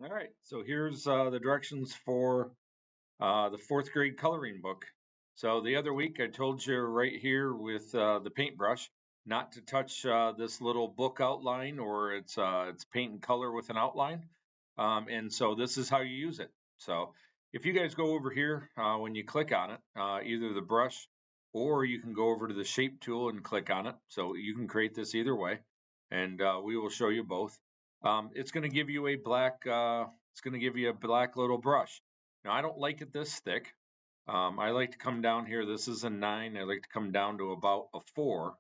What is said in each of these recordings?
All right, so here's the directions for the fourth grade coloring book. So the other week I told you right here with the paintbrush not to touch this little book outline or it's paint and color with an outline. And so this is how you use it. So if you guys go over here, when you click on it, either the brush or you can go over to the shape tool and click on it. So you can create this either way, and we will show you both. It's going to give you a black. It's going to give you a black little brush. Now I don't like it this thick. I like to come down here. This is a 9. I like to come down to about a 4.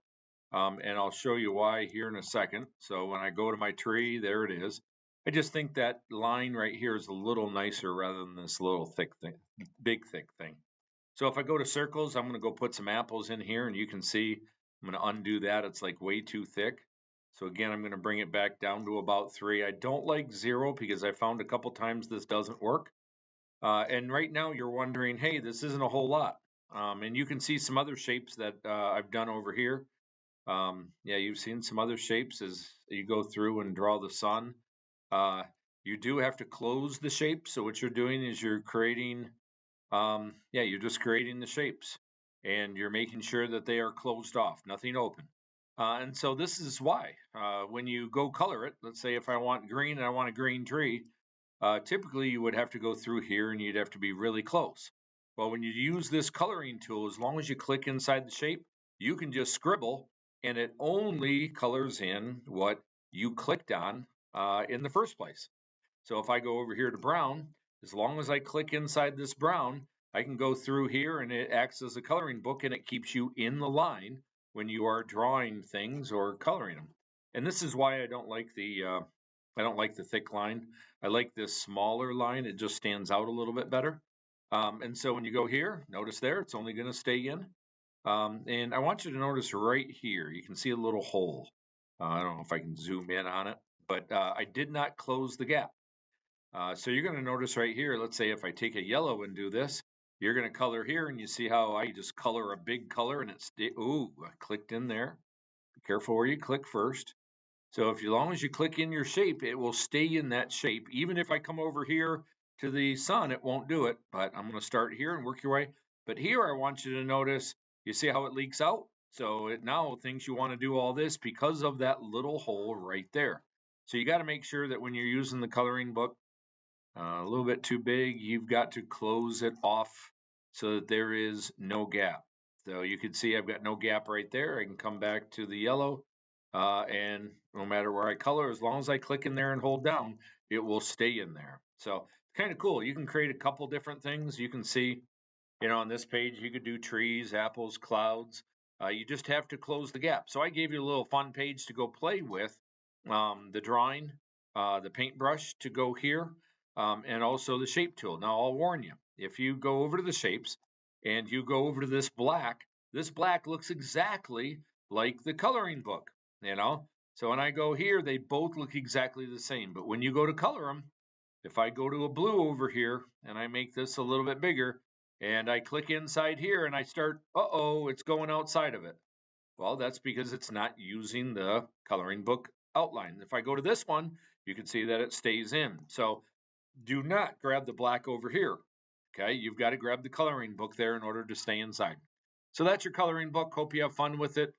And I'll show you why here in a second. So when I go to my tree, there it is. I just think that line right here is a little nicer rather than this little thick thing, big thick thing. So if I go to circles, I'm going to go put some apples in here, and you can see I'm going to undo that. It's like way too thick. So again, I'm going to bring it back down to about 3. I don't like 0 because I found a couple times this doesn't work. And right now you're wondering, hey, this isn't a whole lot. And you can see some other shapes that I've done over here. Yeah, you've seen some other shapes as you go through and draw the sun. Uh, you do have to close the shape. So what you're doing is you're creating, yeah, you're just creating the shapes and you're making sure that they are closed off, nothing open. And so this is why when you go color it, let's say if I want green and I want a green tree, typically you would have to go through here and you'd have to be really close. Well, when you use this coloring tool, as long as you click inside the shape, you can just scribble and it only colors in what you clicked on in the first place. So if I go over here to brown, as long as I click inside this brown, I can go through here and it acts as a coloring book and it keeps you in the line when you are drawing things or coloring them. And this is why I don't like the thick line. I like this smaller line. It just stands out a little bit better. And so when you go here, notice there, it's only going to stay in. And I want you to notice right here, you can see a little hole. I don't know if I can zoom in on it, but I did not close the gap. So you're going to notice right here, let's say if I take a yellow and do this, you're going to color here and you see how I just color a big color and it's, ooh, I clicked in there. Be careful where you click first. So if as long as you click in your shape, it will stay in that shape. Even if I come over here to the sun, it won't do it, but I'm going to start here and work your way. But here I want you to notice, you see how it leaks out? So it now thinks you want to do all this because of that little hole right there. So you got to make sure that when you're using the coloring book, a little bit too big, you've got to close it off so that there is no gap. So you can see I've got no gap right there. I can come back to the yellow, and no matter where I color, as long as I click in there and hold down, it will stay in there. So kind of cool. You can create a couple different things. You can see, on this page, you could do trees, apples, clouds. You just have to close the gap. So I gave you a little fun page to go play with, the drawing, the paintbrush to go here, and also the shape tool. Now I'll warn you, if you go over to the shapes and you go over to this black looks exactly like the coloring book, So when I go here, they both look exactly the same. But when you go to color them, if I go to a blue over here and I make this a little bit bigger and I click inside here and I start, uh-oh, it's going outside of it. Well, that's because it's not using the coloring book outline. If I go to this one, you can see that it stays in. So do not grab the black over here. Okay, you've got to grab the coloring book there in order to stay inside. So that's your coloring book. Hope you have fun with it.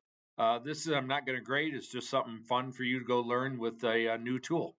This is, I'm not going to grade. It's just something fun for you to go learn with a new tool.